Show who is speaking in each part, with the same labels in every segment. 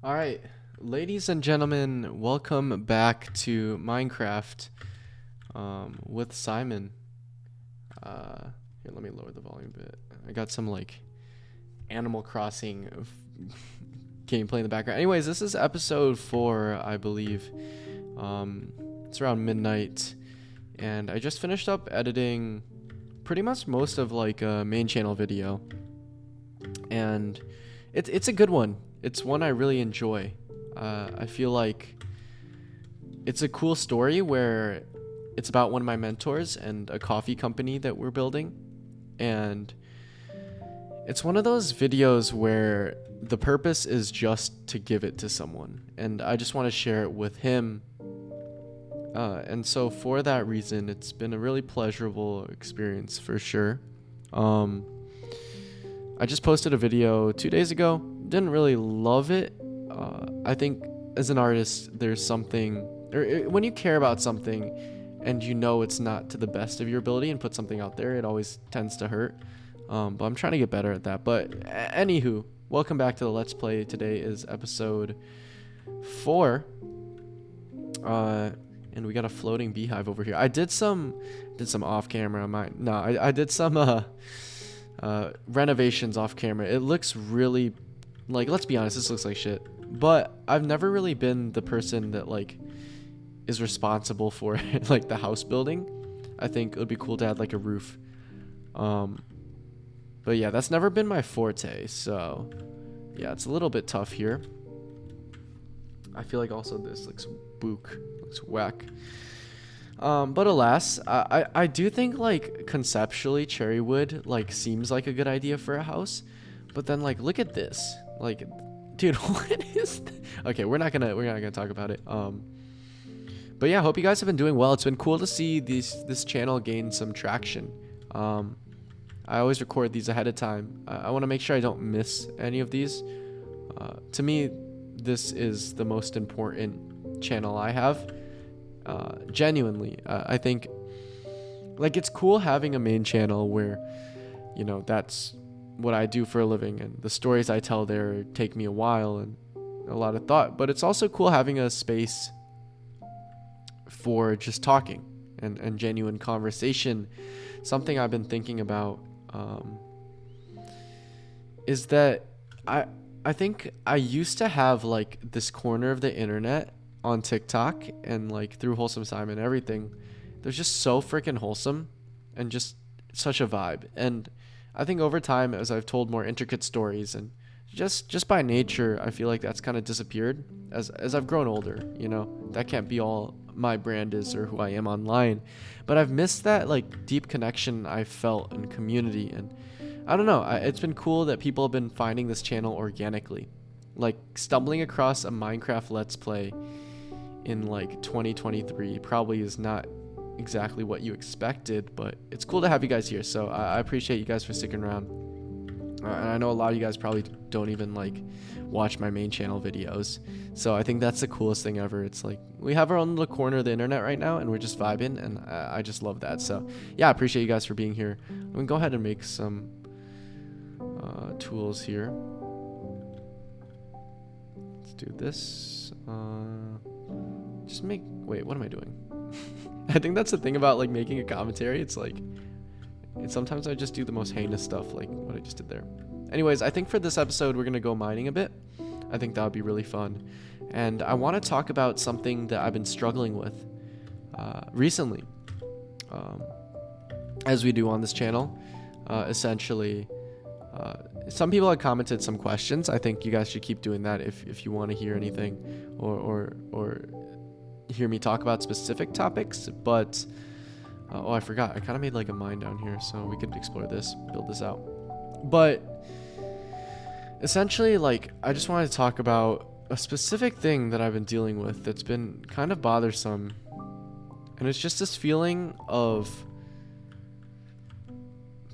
Speaker 1: All right, ladies and gentlemen, welcome back to Minecraft with Simon. Here, let me lower the volume a bit. I got some like Animal Crossing gameplay in the background. Anyways, this is episode 4, I believe. It's around midnight, and I just finished up editing pretty much most of like a main channel video, and it's a good one. It's one I really enjoy. I feel like it's a cool story where it's about one of my mentors and a coffee company that we're building. And it's one of those videos where the purpose is just to give it to someone. And I just want to share it with him. And so for that reason, it's been a really pleasurable experience for sure. I just posted a video 2 days ago. Didn't really love it. I think as an artist, there's something, or when you care about something and you know it's not to the best of your ability and put something out there, it always tends to hurt. But I'm trying to get better at that. But anywho, welcome back to the Let's Play. Today is episode 4. And we got a floating beehive over here. I did some off camera. I did some renovations off camera. It looks really, like, let's be honest, this looks like shit. But I've never really been the person that like is responsible for like the house building. I think it would be cool to add like a roof. But yeah, that's never been my forte. So yeah, it's a little bit tough here. I feel like also this looks whack. But alas, I do think like conceptually cherry wood like seems like a good idea for a house, but then like look at this, like, dude, what is okay, we're not gonna talk about it. But yeah, hope you guys have been doing well. It's been cool to see this channel gain some traction. I always record these ahead of time. I want to make sure I don't miss any of these. To me, this is the most important channel I have. Genuinely, I think like it's cool having a main channel where, you know, that's what I do for a living, and the stories I tell there take me a while and a lot of thought. But it's also cool having a space for just talking and genuine conversation. Something I've been thinking about is that I think I used to have like this corner of the internet on TikTok and like through Wholesome Simon, everything. They're just so freaking wholesome and just such a vibe. And I think over time, as I've told more intricate stories and just by nature, I feel like that's kind of disappeared as I've grown older. You know, that can't be all my brand is or who I am online, but I've missed that like deep connection I felt in community. And I don't know, it's been cool that people have been finding this channel organically, like stumbling across a Minecraft Let's Play in like 2023 probably is not exactly what you expected, but it's cool to have you guys here. So I appreciate you guys for sticking around. And I know a lot of you guys probably don't even like watch my main channel videos. So I think that's the coolest thing ever. It's like we have our own little corner of the internet right now and we're just vibing, and I just love that. So yeah, I appreciate you guys for being here. I'm gonna go ahead and make some tools here. Let's do this. Wait, what am I doing? I think that's the thing about like making a commentary. It's like, sometimes I just do the most heinous stuff, like what I just did there. Anyways, I think for this episode, we're going to go mining a bit. I think that would be really fun. And I want to talk about something that I've been struggling with recently, as we do on this channel. Essentially, some people have commented some questions. I think you guys should keep doing that if you want to hear anything or hear me talk about specific topics. But oh, I forgot, I kind of made like a mine down here, so we could explore this, build this out. But essentially, like, I just wanted to talk about a specific thing that I've been dealing with that's been kind of bothersome, and it's just this feeling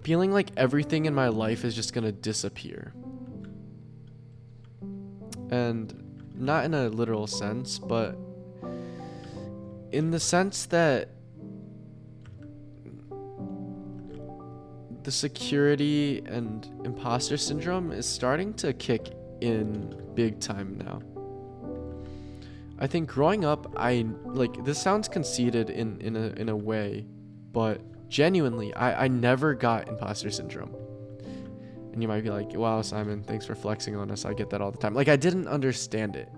Speaker 1: like everything in my life is just gonna disappear. And not in a literal sense, but in the sense that the security and imposter syndrome is starting to kick in big time now. I think growing up, I like this sounds conceited in a way, but genuinely, I never got imposter syndrome. And you might be like, wow, Simon, thanks for flexing on us. I get that all the time. Like, I didn't understand it.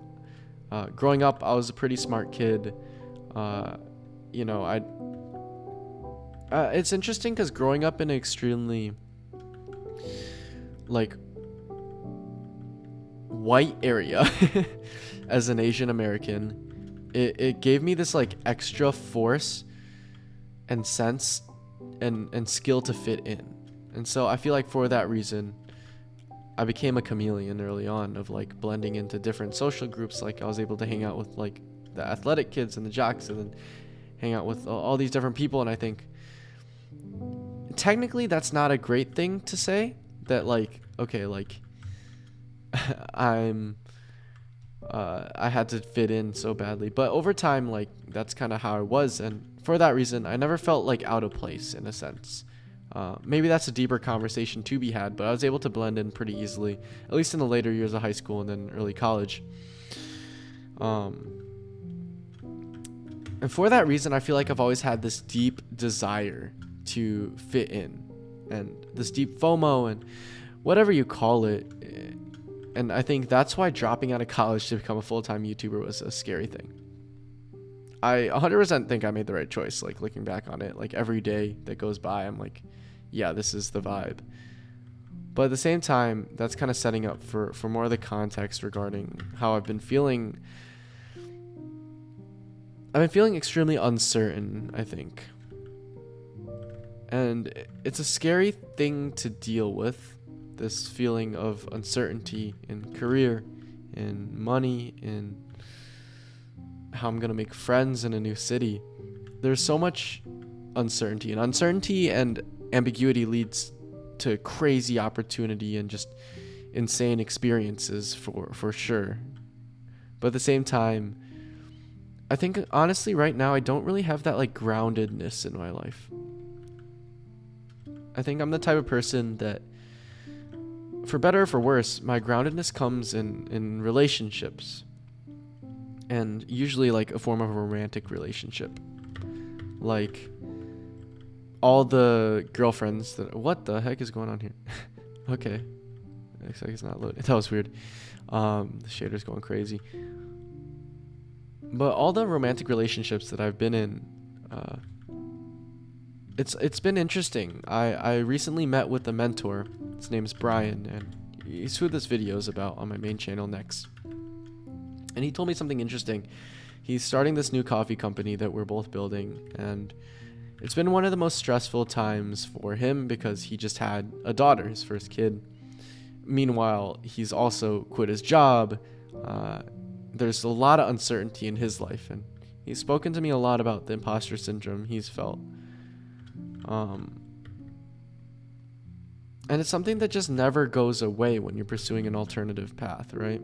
Speaker 1: Growing up, I was a pretty smart kid. You know, it's interesting because growing up in an extremely, like, white area as an Asian American, it gave me this, like, extra force and sense and skill to fit in. And so I feel like for that reason, I became a chameleon early on of like blending into different social groups. Like I was able to hang out with like the athletic kids and the jocks and then hang out with all these different people. And I think technically that's not a great thing to say, that like, okay, like I had to fit in so badly. But over time, like that's kind of how I was. And for that reason, I never felt like out of place in a sense. Maybe that's a deeper conversation to be had, but I was able to blend in pretty easily, at least in the later years of high school and then early college. And for that reason, I feel like I've always had this deep desire to fit in, and this deep FOMO and whatever you call it. And I think that's why dropping out of college to become a full-time YouTuber was a scary thing. I 100% think I made the right choice. Like looking back on it, like every day that goes by, I'm like, yeah, this is the vibe. But at the same time, that's kind of setting up for more of the context regarding how I've been feeling. I've been feeling extremely uncertain, I think. And it's a scary thing to deal with, this feeling of uncertainty in career, in money, in how I'm going to make friends in a new city. There's so much uncertainty, and ambiguity leads to crazy opportunity and just insane experiences for sure. But at the same time, I think honestly right now I don't really have that like groundedness in my life. I think I'm the type of person that, for better or for worse, my groundedness comes in relationships. And usually like a form of a romantic relationship. Like all the girlfriends that, what the heck is going on here? Okay. Looks like it's not loading. That was weird. The shader's going crazy. But all the romantic relationships that I've been in, it's been interesting. I recently met with a mentor. His name's Brian, and he's who this video is about on my main channel next. And he told me something interesting. He's starting this new coffee company that we're both building, and it's been one of the most stressful times for him because he just had a daughter, his first kid. Meanwhile, he's also quit his job. There's a lot of uncertainty in his life, and he's spoken to me a lot about the imposter syndrome he's felt. And it's something that just never goes away when you're pursuing an alternative path, right?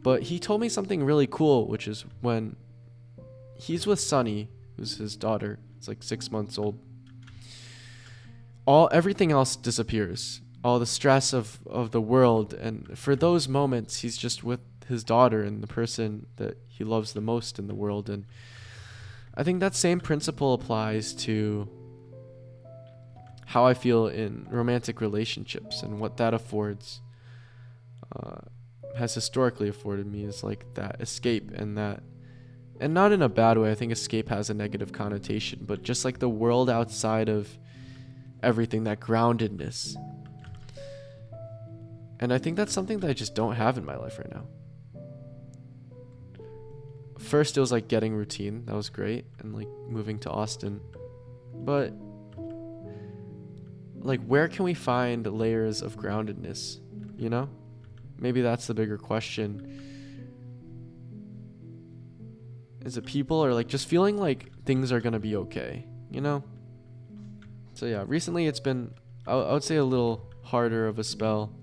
Speaker 1: But he told me something really cool, which is when he's with Sunny, who's his daughter, it's like 6 months old, everything else disappears. All the stress of the world, and for those moments he's just with his daughter and the person that he loves the most in the world. And I think that same principle applies to how I feel in romantic relationships, and what that affords, has historically afforded me, is like that escape, and not in a bad way. I think escape has a negative connotation, but just like the world outside of everything, that groundedness. And I think that's something that I just don't have in my life right now. First it was like getting routine, that was great, and like moving to Austin, but like where can we find layers of groundedness, you know? Maybe that's the bigger question. Is it people, or like just feeling like things are gonna be okay, you know? So yeah, recently it's been, I would say, a little harder of a spell.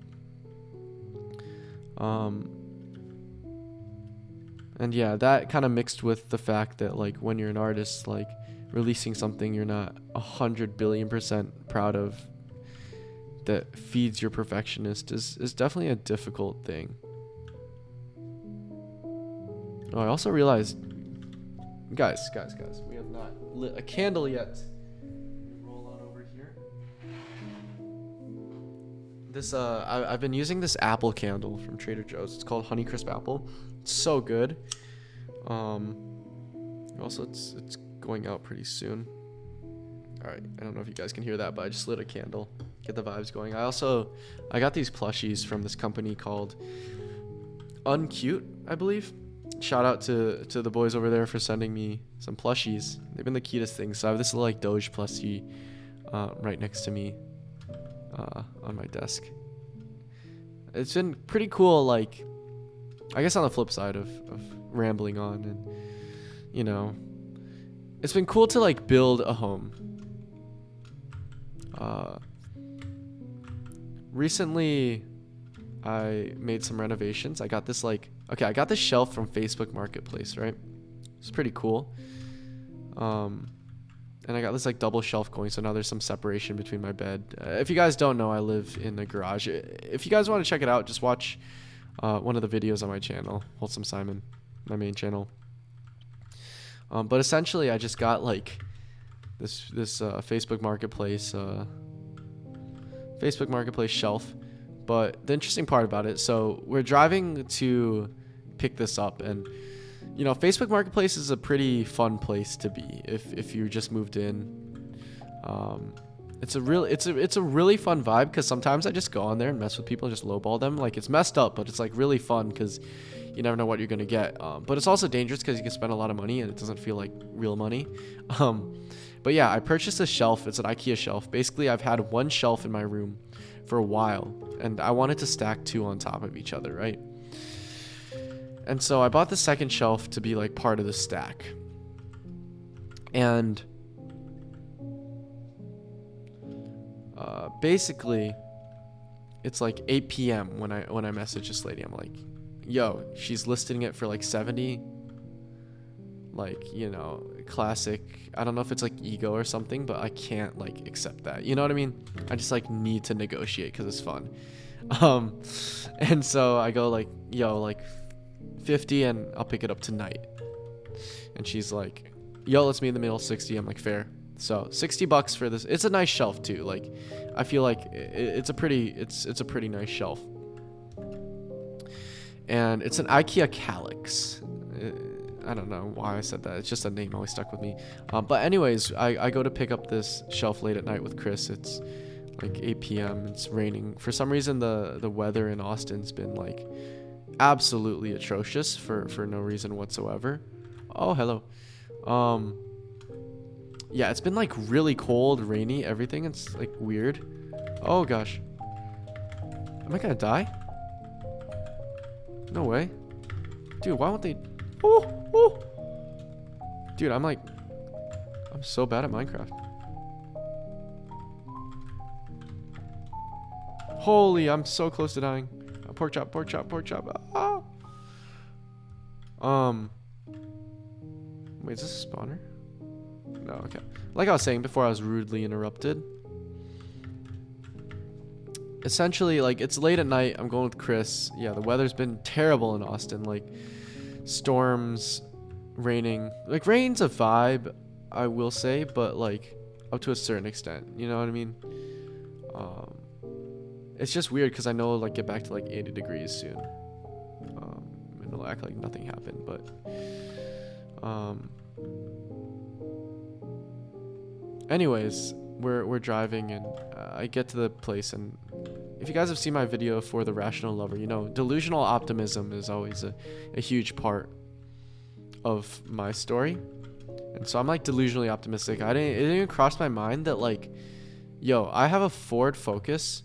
Speaker 1: And yeah, that kind of mixed with the fact that like when you're an artist, like releasing something you're not 100 billion% proud of, that feeds your perfectionist, is definitely a difficult thing. Oh, I also realized, guys, we have not lit a candle yet. Roll on over here. This I've been using this apple candle from Trader Joe's. It's called Honeycrisp Apple. It's so good. Also it's going out pretty soon. All right, I don't know if you guys can hear that, but I just lit a candle, get the vibes going. I got these plushies from this company called Uncute, I believe. Shout out to the boys over there for sending me some plushies. They've been the cutest things. So I have this little like Doge plushie right next to me on my desk. It's been pretty cool, like, I guess on the flip side of rambling on, and you know, it's been cool to like build a home. Recently I made some renovations. I got this I got this shelf from Facebook Marketplace, right? It's pretty cool. And I got this like double shelf going, so now there's some separation between my bed. If you guys don't know, I live in a garage. If you guys want to check it out, just watch one of the videos on my channel, Wholesome Simon, my main channel. But essentially, I just got like this Facebook Marketplace shelf. But the interesting part about it, so we're driving to pick this up, and you know, Facebook Marketplace is a pretty fun place to be if you just moved in. It's a really fun vibe, because sometimes I just go on there and mess with people and just lowball them. Like, it's messed up, but it's like really fun because you never know what you're gonna get. But it's also dangerous because you can spend a lot of money and it doesn't feel like real money. But yeah, I purchased a shelf. It's an IKEA shelf. Basically, I've had one shelf in my room for a while, and I wanted to stack two on top of each other, right? And so I bought the second shelf to be like part of the stack. And basically it's like 8 p.m. when I message this lady. I'm like, yo, she's listing it for like 70. Like, you know, classic. I don't know if it's like ego or something, but I can't like accept that. You know what I mean? I just like need to negotiate because it's fun. And so I go like, yo, like 50 and I'll pick it up tonight. And she's like, yo, let's meet in the middle, 60. I'm like, fair. So $60 for this. It's a nice shelf too. Like, I feel like it's a pretty nice shelf. And it's an IKEA Calyx. I don't know why I said that. It's just a name always stuck with me. But anyways, I go to pick up this shelf late at night with Chris. It's like 8 p.m. It's raining. For some reason, the weather in Austin's been like absolutely atrocious for no reason whatsoever. Oh, hello. Yeah, it's been like really cold, rainy, everything. It's like weird. Oh gosh. Am I gonna die? No way. Dude, why won't they... Oh. Dude, I'm so bad at Minecraft. Holy, I'm so close to dying. Pork chop. Ah. Wait, is this a spawner? No, okay. Like I was saying before, I was rudely interrupted. Essentially, like, it's late at night. I'm going with Chris. Yeah, the weather's been terrible in Austin. Like, storms, raining. Like, rain's a vibe, I will say, but like up to a certain extent. You know what I mean? It's just weird because I know like get back to like 80 degrees soon. And it'll act like nothing happened, but anyways, we're driving, and I get to the place, and if you guys have seen my video for the rational lover, you know delusional optimism is always a huge part of my story. And so I'm like delusionally optimistic. It didn't even cross my mind that like, yo, I have a Ford Focus.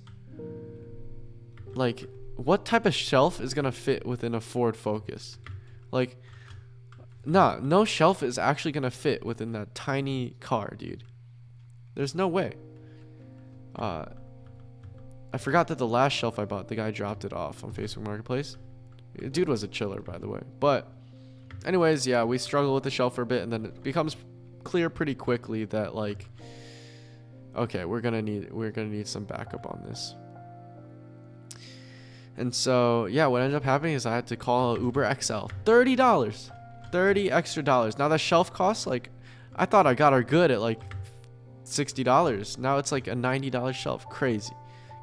Speaker 1: Like, what type of shelf is gonna fit within a Ford Focus? Like, nah, no shelf is actually gonna fit within that tiny car, dude. There's no way. I forgot that the last shelf I bought, the guy dropped it off on Facebook Marketplace. The dude was a chiller, by the way. But anyways, yeah, we struggle with the shelf for a bit, and then it becomes clear pretty quickly that like, okay, we're gonna need some backup on this. And so, yeah, what ended up happening is I had to call Uber XL. $30. 30 extra dollars. Now that shelf costs, like, I thought I got her good at like $60. Now it's like a $90 shelf. Crazy.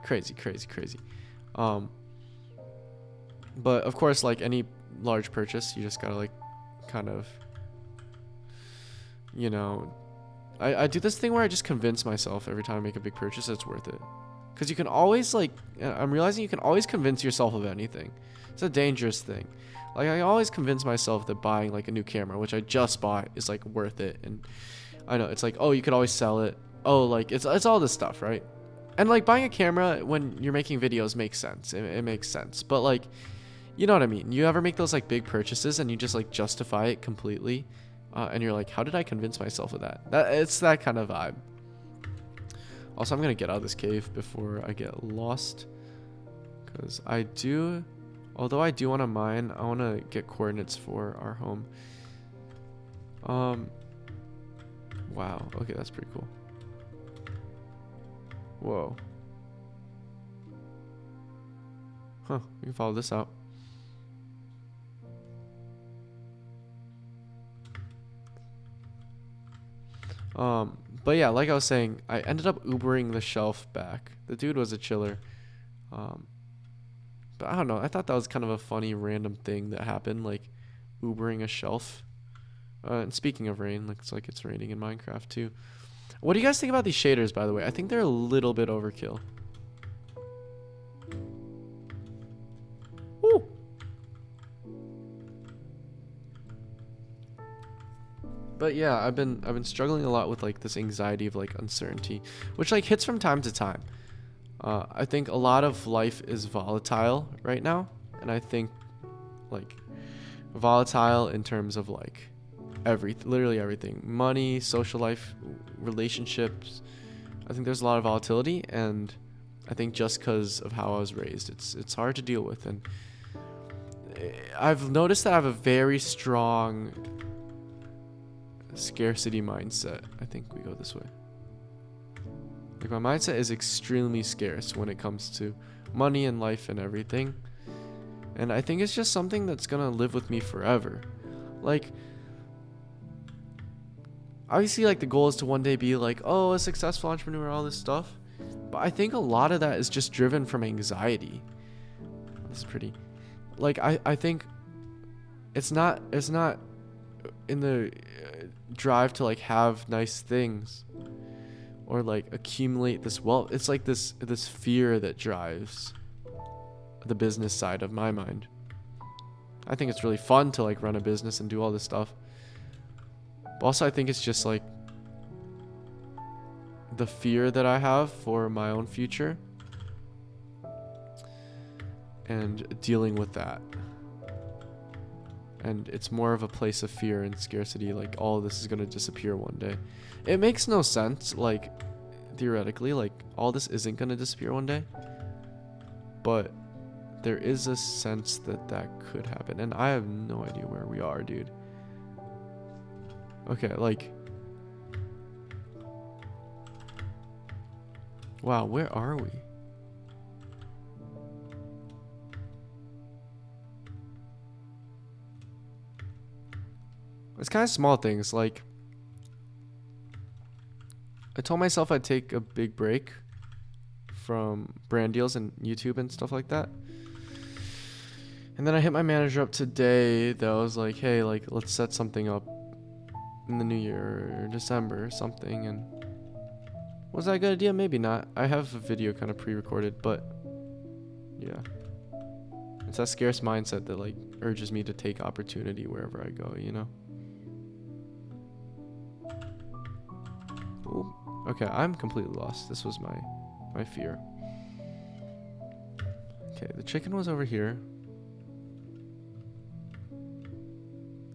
Speaker 1: Crazy, crazy, crazy. But of course, like any large purchase, you just gotta like kind of, you know, I do this thing where I just convince myself every time I make a big purchase that it's worth it. Because you can always like, I'm realizing you can always convince yourself of anything. It's a dangerous thing. Like I always convince myself that buying like a new camera, which I just bought, is like worth it. And I know it's like, oh, you could always sell it. Oh, like it's all this stuff, right? And like buying a camera when you're making videos makes sense. It makes sense. But like, you know what I mean? You ever make those like big purchases and you just like justify it completely? And you're like, how did I convince myself of that? It's that kind of vibe. Also, I'm going to get out of this cave before I get lost. Because although I do want to mine, I want to get coordinates for our home. Wow. Okay, that's pretty cool. Whoa. Huh, we can follow this out. But yeah, like I was saying, I ended up Ubering the shelf back. The dude was a chiller. But I don't know. I thought that was kind of a funny random thing that happened, like Ubering a shelf. And speaking of rain, looks like it's raining in Minecraft too. What do you guys think about these shaders, by the way? I think they're a little bit overkill. Woo! But yeah, I've been struggling a lot with like this anxiety of like uncertainty, which like hits from time to time. I think a lot of life is volatile right now, and I think like volatile in terms of like literally everything, money, social life, relationships. I think there's a lot of volatility, and I think just because of how I was raised, it's hard to deal with. And I've noticed that I have a very strong scarcity mindset. I think we go this way. Like my mindset is extremely scarce when it comes to money and life and everything. And I think it's just something that's gonna live with me forever. Like, obviously, like the goal is to one day be like, oh, a successful entrepreneur, all this stuff. But I think a lot of that is just driven from anxiety. That's pretty. Like I think it's not in the drive to like have nice things or like accumulate this wealth. It's like this fear that drives the business side of my mind. I think it's really fun to like run a business and do all this stuff. But also I think it's just like the fear that I have for my own future and dealing with that. And it's more of a place of fear and scarcity, like all of this is going to disappear one day. It makes no sense, like theoretically, like all this isn't going to disappear one day, but there is a sense that that could happen. And I have no idea where we are, dude. Okay, like, wow, where are we? It's kind of small things, like I told myself I'd take a big break from brand deals and YouTube and stuff like that. And then I hit my manager up today that was like, hey, like let's set something up in the new year or December or something. And was that a good idea? Maybe not. I have a video kind of pre-recorded, but yeah. It's that scarce mindset that like urges me to take opportunity wherever I go, you know? Ooh. Okay, I'm completely lost. This was my fear. Okay, the chicken was over here.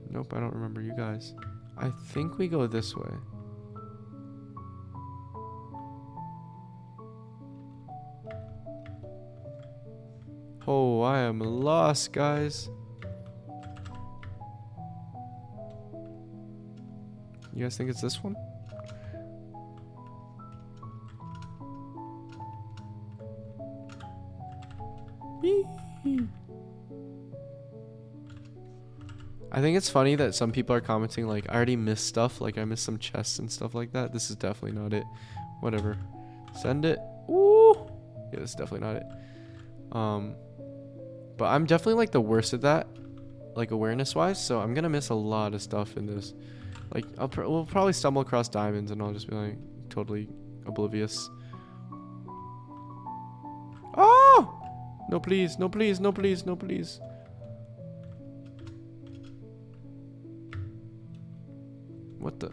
Speaker 1: Nope, I don't remember you guys. I think we go this way. Oh, I am lost, guys. You guys think it's this one? Yee. I think it's funny that some people are commenting like, I already missed stuff. Like I missed some chests and stuff like that. This is definitely not it. Whatever. Send it. Ooh. Yeah, this is definitely not it. But I'm definitely like the worst at that, like awareness wise. So I'm gonna miss a lot of stuff in this. Like we'll probably stumble across diamonds and I'll just be like totally oblivious. Oh! No please, no please, no please, no please. What the?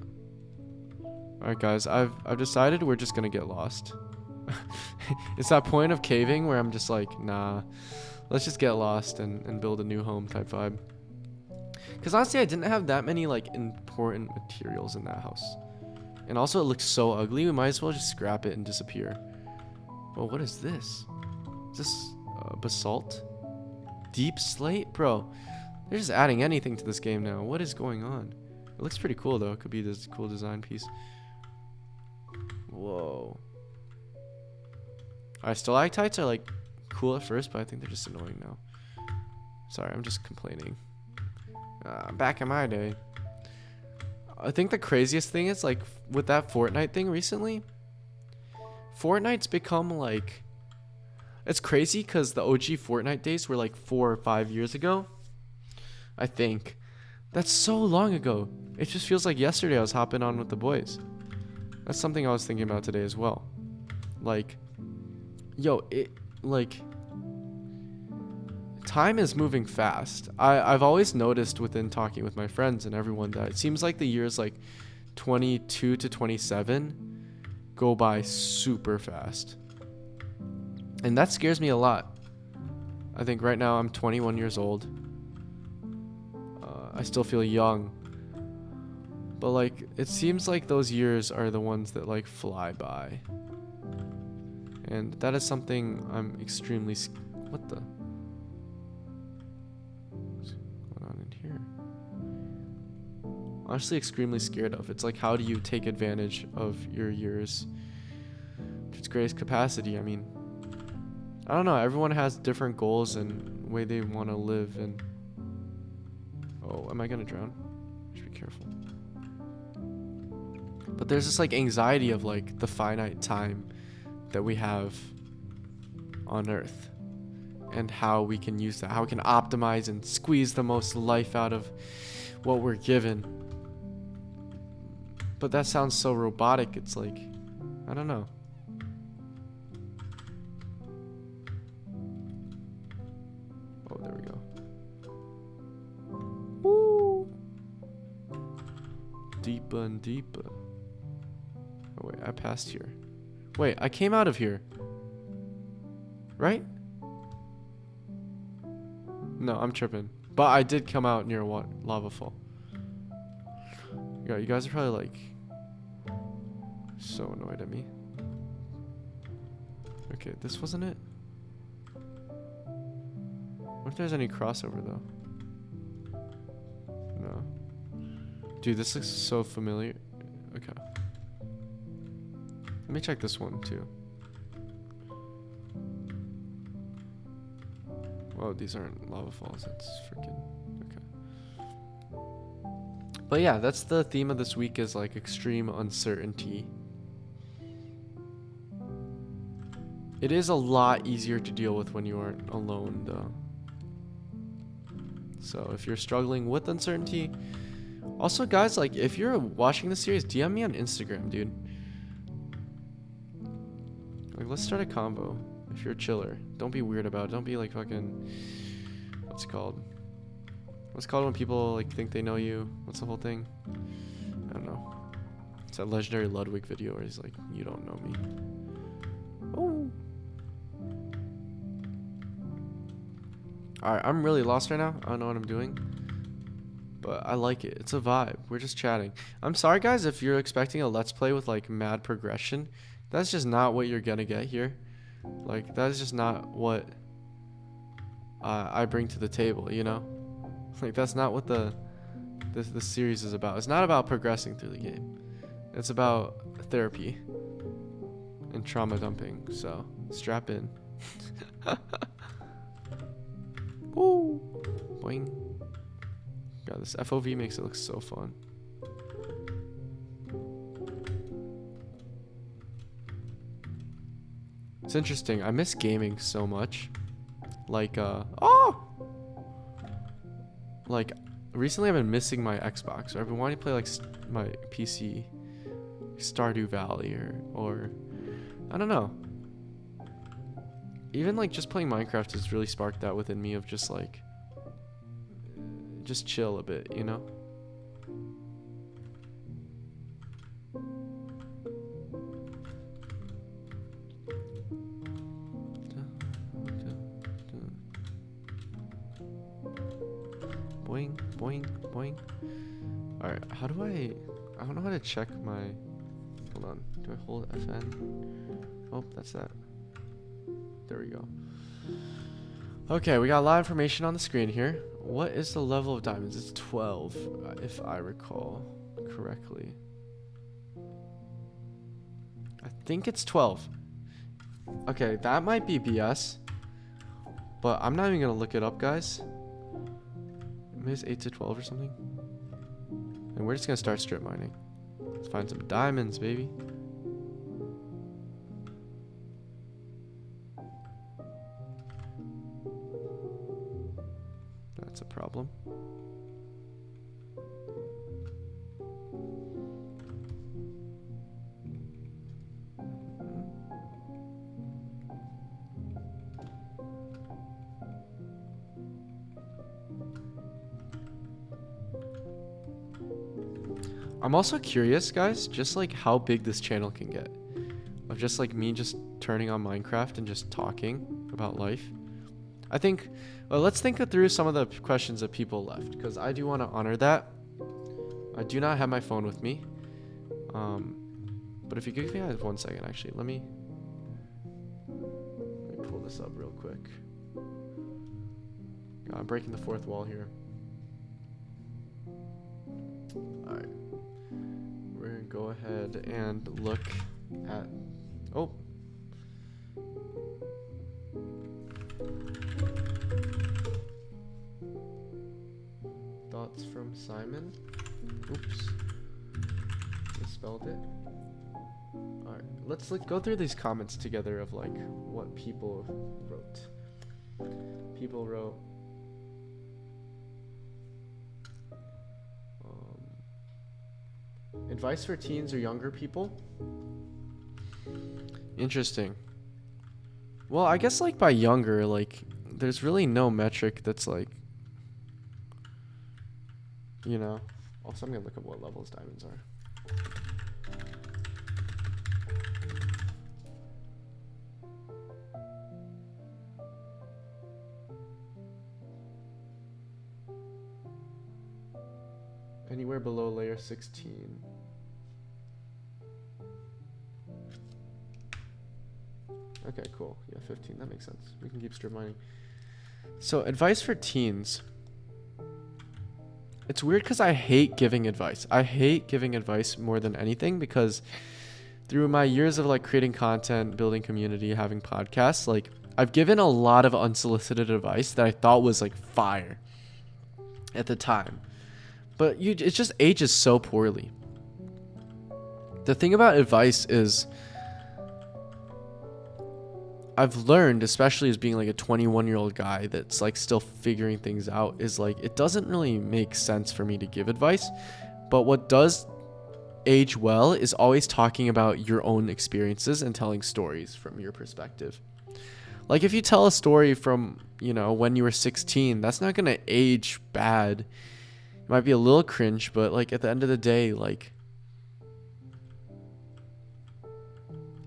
Speaker 1: Alright guys, I've decided we're just gonna get lost. It's that point of caving where I'm just like, nah, let's just get lost and build a new home type vibe. Because honestly, I didn't have that many like important materials in that house. And also it looks so ugly, we might as well just scrap it and disappear. Oh, what is this? Is this basalt? Deep slate? Bro, they're just adding anything to this game now. What is going on? It looks pretty cool though. It could be this cool design piece. Whoa. Alright, stalactites are like cool at first, but I think they're just annoying now. Sorry, I'm just complaining. Back in my day. I think the craziest thing is like with that Fortnite thing recently. Fortnite's become like... It's crazy because the OG Fortnite days were like 4 or 5 years ago. I think. That's so long ago. It just feels like yesterday I was hopping on with the boys. That's something I was thinking about today as well. Like, yo, time is moving fast. I've always noticed within talking with my friends and everyone that it seems like the years like 22 to 27 go by super fast. And that scares me a lot. I think right now I'm 21 years old. I still feel young. But like, it seems like those years are the ones that like fly by. And that is something I'm extremely... What the? What's going on in here? Honestly, extremely scared of. It's like, how do you take advantage of your years to its greatest capacity? I mean, I don't know. Everyone has different goals and way they want to live. And oh, am I gonna drown? Should be careful. But there's this like anxiety of like the finite time that we have on Earth and how we can use that, how we can optimize and squeeze the most life out of what we're given. But that sounds so robotic. It's like, I don't know. Oh, there we go. Woo! Deeper and deeper. Oh wait, I passed here. Wait, I came out of here. Right? No, I'm tripping. But I did come out near what? Lava fall. Yeah, you guys are probably like so annoyed at me. Okay, this wasn't it. What if there's any crossover though? No. Dude, this looks so familiar. Okay. Let me check this one too. Whoa, these aren't lava falls. That's freaking okay. But yeah, that's the theme of this week, is like extreme uncertainty. It is a lot easier to deal with when you aren't alone though. So if you're struggling with uncertainty, also guys, like if you're watching this series, DM me on Instagram, dude. Like, let's start a combo. If you're a chiller, don't be weird about it. Don't be like fucking, what's it called? What's it called when people like think they know you? What's the whole thing? I don't know. It's that legendary Ludwig video where he's like, you don't know me. Oh. Alright, I'm really lost right now. I don't know what I'm doing. But I like it. It's a vibe. We're just chatting. I'm sorry guys if you're expecting a let's play with like mad progression. That's just not what you're gonna get here. Like, that is just not what I bring to the table, you know? Like, that's not what the series is about. It's not about progressing through the game. It's about therapy and trauma dumping. So, strap in. Woo! Boing. God, this FOV makes it look so fun. It's interesting. I miss gaming so much. Like, like, recently I've been missing my Xbox. Or I've been wanting to play, like, my PC, Stardew Valley, or, I don't know. Even, like, just playing Minecraft has really sparked that within me of just, like, just chill a bit, you know? Boing, boing, boing. Alright, how do I don't know how to check my, hold on, do I hold FN? Oh, that's that. There we go. Okay, we got a lot of information on the screen here. What is the level of diamonds? It's 12, if I recall correctly. I think it's 12. Okay, that might be BS. But I'm not even gonna look it up, guys. Maybe it's 8 to 12 or something. And we're just gonna start strip mining. Let's find some diamonds, baby. That's a problem. I'm also curious, guys, just like how big this channel can get. Of just like me just turning on Minecraft and just talking about life. I think, well, let's think through some of the questions that people left, because I do want to honor that. I do not have my phone with me. But if you give me 1 second, actually, let me pull this up real quick. God, I'm breaking the fourth wall here. Alright. We're gonna go ahead and look at, oh. Thoughts from Simon. Oops. Misspelled it. Alright, let's go through these comments together of like what people wrote. People wrote, advice for teens or younger people? Interesting. Well, I guess like by younger, like there's really no metric that's like, you know. Also, I'm gonna look at what levels diamonds are. Anywhere below layer 16. Okay, cool. Yeah, 15. That makes sense. We can keep strip mining. So, advice for teens. It's weird because I hate giving advice. I hate giving advice more than anything because through my years of like creating content, building community, having podcasts, like I've given a lot of unsolicited advice that I thought was like fire at the time. But it just ages so poorly. The thing about advice is I've learned, especially as being like a 21-year-old guy that's like still figuring things out, is like it doesn't really make sense for me to give advice. But what does age well is always talking about your own experiences and telling stories from your perspective. Like if you tell a story from, you know, when you were 16, that's not going to age bad. It might be a little cringe, but like at the end of the day, like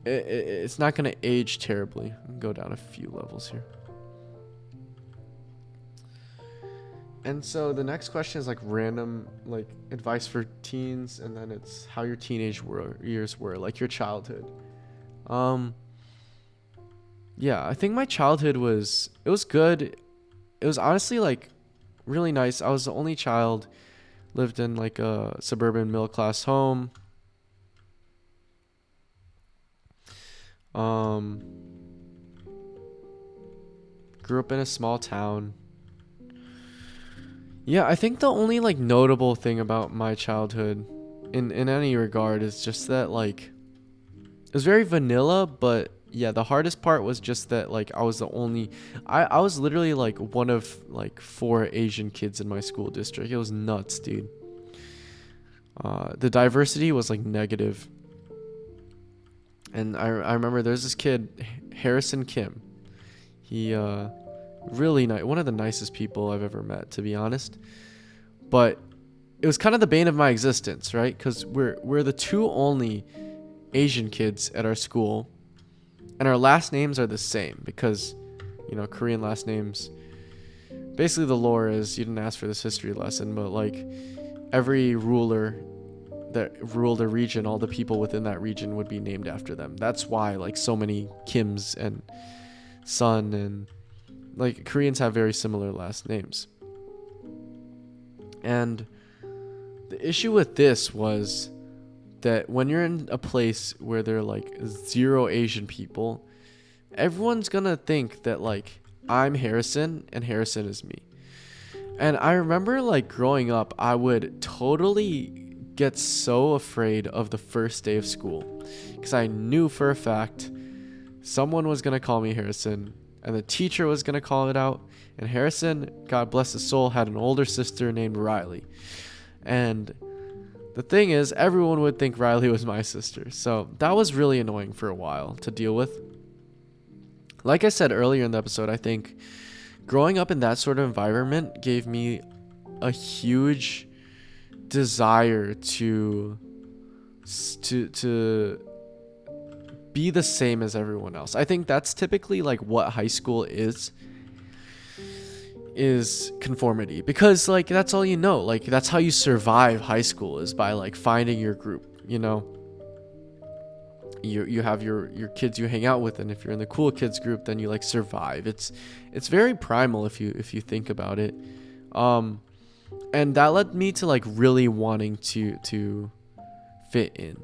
Speaker 1: it's not going to age terribly. Go down a few levels here. And so the next question is like random, like advice for teens, and then it's how your teenage years were, like your childhood. Yeah, I think my childhood was good. It was honestly like really nice. I was the only child, lived in like a suburban middle class home. Grew up in a small town. Yeah, I think the only like notable thing about my childhood in any regard is just that like it was very vanilla, but yeah, the hardest part was just that like I was the only I was literally like one of like four Asian kids in my school district. It was nuts, dude. The diversity was like negative. And I remember there's this kid, Harrison Kim. He really nice, one of the nicest people I've ever met, to be honest. But it was kind of the bane of my existence, right? Because we're the two only Asian kids at our school, and our last names are the same because, you know, Korean last names. Basically, the lore is you didn't ask for this history lesson, but like every ruler that ruled a region, all the people within that region would be named after them. That's why like so many Kims and Sun and like Koreans have very similar last names. And the issue with this was that when you're in a place where there are like zero Asian people, everyone's gonna think that like I'm Harrison and Harrison is me. And I remember like growing up, I would totally get so afraid of the first day of school because I knew for a fact someone was gonna call me Harrison and the teacher was gonna call it out. And Harrison, God bless his soul, had an older sister named Riley. And the thing is, everyone would think Riley was my sister. So that was really annoying for a while to deal with. Like I said earlier in the episode, I think growing up in that sort of environment gave me a huge desire to be the same as everyone else. I think that's typically like what high school is conformity, because like that's all you know. Like that's how you survive high school, is by like finding your group, you know. You have your kids you hang out with, and if you're in the cool kids group, then you like survive. It's very primal if you think about it. And that led me to like really wanting to fit in.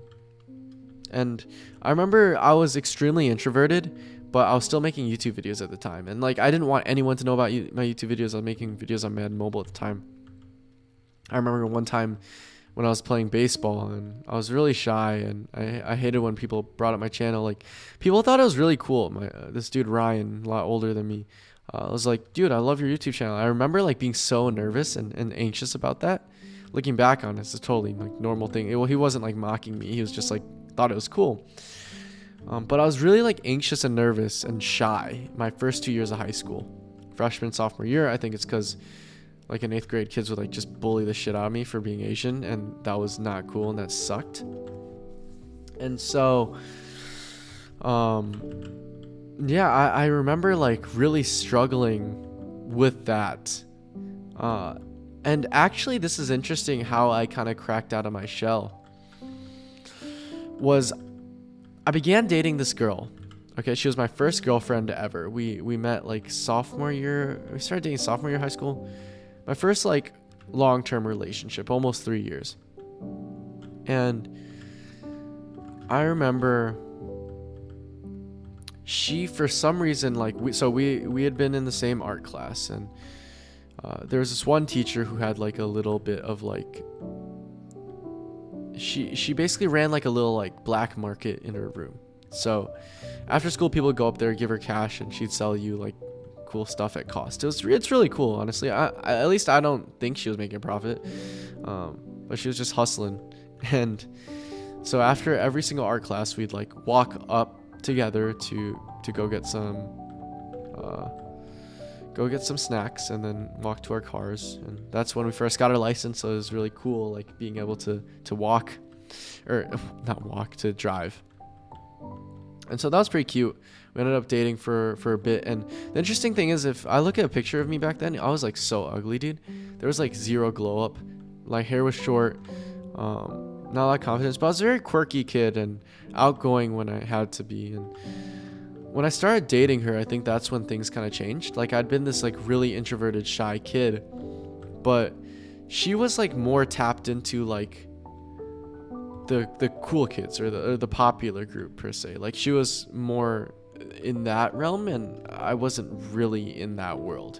Speaker 1: And I remember I was extremely introverted, but I was still making YouTube videos at the time. And like I didn't want anyone to know about my YouTube videos. I was making videos on Mad Mobile at the time. I remember one time when I was playing baseball and I was really shy, and I hated when people brought up my channel. Like people thought it was really cool. This dude Ryan, a lot older than me, I was like, dude, I love your YouTube channel. I remember like being so nervous and anxious about that. Looking back on it, it's a totally like normal thing. He wasn't like mocking me. He was just like thought it was cool. But I was really like anxious and nervous and shy my first 2 years of high school. Freshman, sophomore year, I think it's because like in 8th grade, kids would like just bully the shit out of me for being Asian, and that was not cool and that sucked. And so, yeah, I remember like really struggling with that. And actually, this is interesting how I kind of cracked out of my shell. I began dating this girl. Okay, she was my first girlfriend ever. We met like sophomore year. We started dating sophomore year of high school. My first like long-term relationship, almost 3 years. And I remember she, for some reason, like we had been in the same art class, and there was this one teacher who had like a little bit of like, she basically ran like a little like black market in her room. So after school, people would go up there, give her cash, and she'd sell you like cool stuff at cost. It's really cool, honestly. I at least I don't think she was making a profit, but she was just hustling. And so after every single art class, we'd like walk up together to go get some snacks, and then walk to our cars. And that's when we first got our license, so it was really cool, like being able to walk, or not walk, to drive. And so that was pretty cute. We ended up dating for a bit. And the interesting thing is, if I look at a picture of me back then, I was like so ugly, dude. There was like zero glow up. My hair was short, not a lot of confidence, but I was a very quirky kid and outgoing when I had to be. And when I started dating her, I think that's when things kind of changed. Like I'd been this like really introverted, shy kid, but she was like more tapped into like the cool kids, or the popular group per se. Like she was more in that realm, and I wasn't really in that world.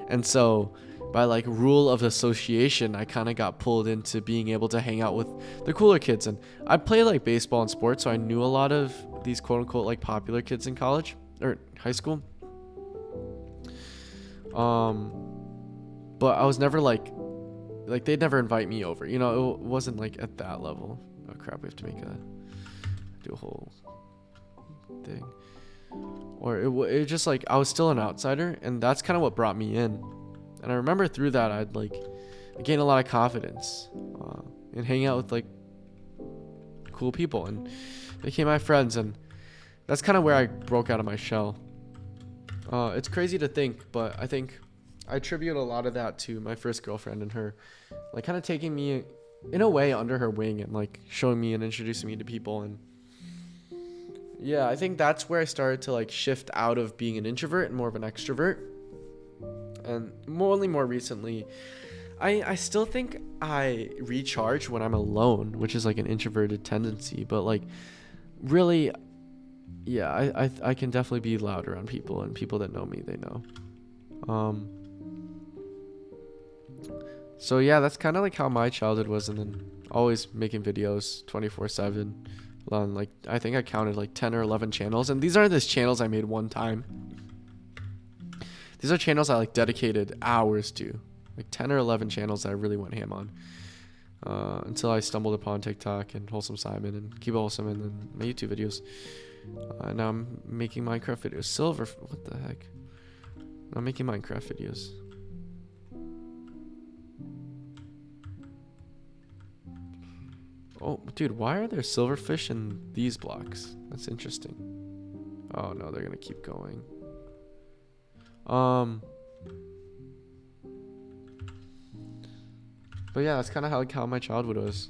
Speaker 1: And so by like rule of association, I kind of got pulled into being able to hang out with the cooler kids. And I played like baseball and sports, so I knew a lot of these quote unquote like popular kids in college or high school. But I was never like they'd never invite me over. You know, it wasn't like at that level. Oh crap, we have to do a whole thing. Or it just like I was still an outsider, and that's kind of what brought me in. And I remember through that I gained a lot of confidence in hanging out with like cool people, and they became my friends, and that's kind of where I broke out of my shell. It's crazy to think, but I think I attribute a lot of that to my first girlfriend and her like kind of taking me in a way under her wing and like showing me and introducing me to people. And yeah, I think that's where I started to like shift out of being an introvert and more of an extrovert. And only more recently, I still think I recharge when I'm alone, which is like an introverted tendency, but like really, yeah, I can definitely be loud around people, and people that know me, they know. So yeah, that's kind of like how my childhood was, and then always making videos 24/7 on like, I think I counted like 10 or 11 channels, and these aren't just channels I made one time. These are channels I like dedicated hours to, like 10 or 11 channels that I really went ham on, until I stumbled upon TikTok and Wholesome Simon and Keep It Wholesome and then my YouTube videos. Now I'm making Minecraft videos. Silver, what the heck? I'm making Minecraft videos. Oh, dude, why are there silverfish in these blocks? That's interesting. Oh no, they're gonna keep going. But yeah, that's kind of how my childhood was.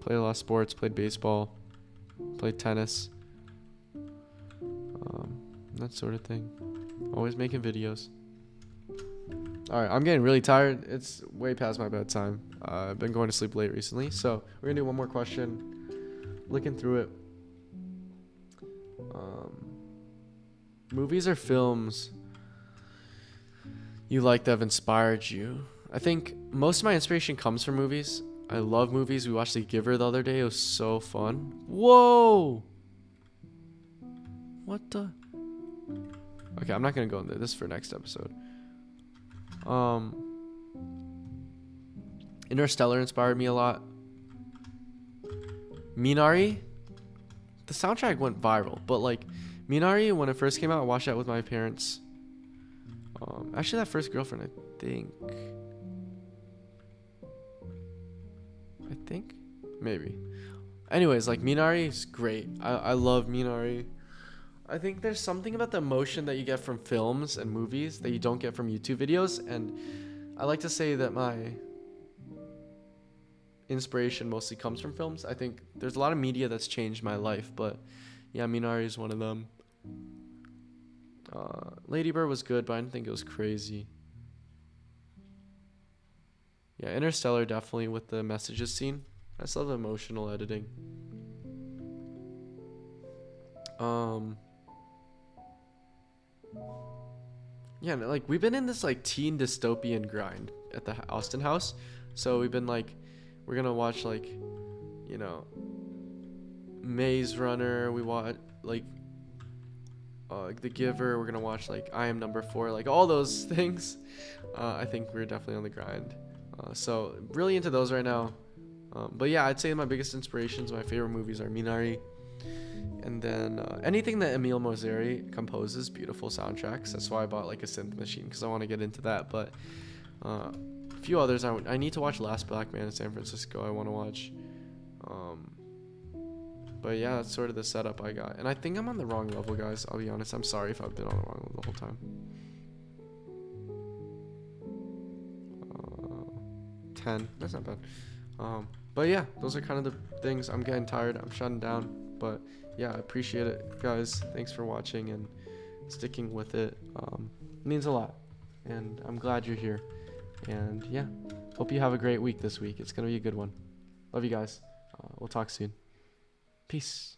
Speaker 1: Played a lot of sports, played baseball, played tennis, that sort of thing. Always making videos. Alright, I'm getting really tired. It's way past my bedtime. I've been going to sleep late recently, so we're gonna do one more question. Looking through it. Movies or films you like that have inspired you? I think most of my inspiration comes from movies. I love movies. We watched The Giver the other day. It was so fun. Whoa! What the? Okay, I'm not gonna go into this for next episode. Interstellar inspired me a lot. Minari, the soundtrack went viral, but like Minari, when it first came out, I watched that with my parents. Actually, that first girlfriend, I think, maybe. Anyways, like Minari is great. I love Minari. I think there's something about the emotion that you get from films and movies that you don't get from YouTube videos, and I like to say that my inspiration mostly comes from films. I think there's a lot of media that's changed my life, but yeah, Minari is one of them. Lady Bird was good, but I didn't think it was crazy. Yeah, Interstellar definitely with the messages scene. I just love the emotional editing. Yeah, like we've been in this like teen dystopian grind at the Austin house. So we've been like, we're gonna watch like, you know, Maze Runner. We watch like The Giver. We're gonna watch like I Am Number 4. Like all those things. I think we're definitely on the grind. So really into those right now. But yeah, I'd say my biggest inspirations, my favorite movies are Minari. And then anything that Emile Mosseri composes, beautiful soundtracks. That's why I bought like a synth machine, because I want to get into that. But a few others, I need to watch Last Black Man in San Francisco. I want to watch. But yeah, that's sort of the setup I got. And I think I'm on the wrong level, guys. I'll be honest. I'm sorry if I've been on the wrong level the whole time. 10. That's not bad. But yeah, those are kind of the things. I'm getting tired. I'm shutting down. But yeah, I appreciate it, guys. Thanks for watching and sticking with it. It means a lot. And I'm glad you're here. And yeah, hope you have a great week this week. It's going to be a good one. Love you guys. We'll talk soon. Peace.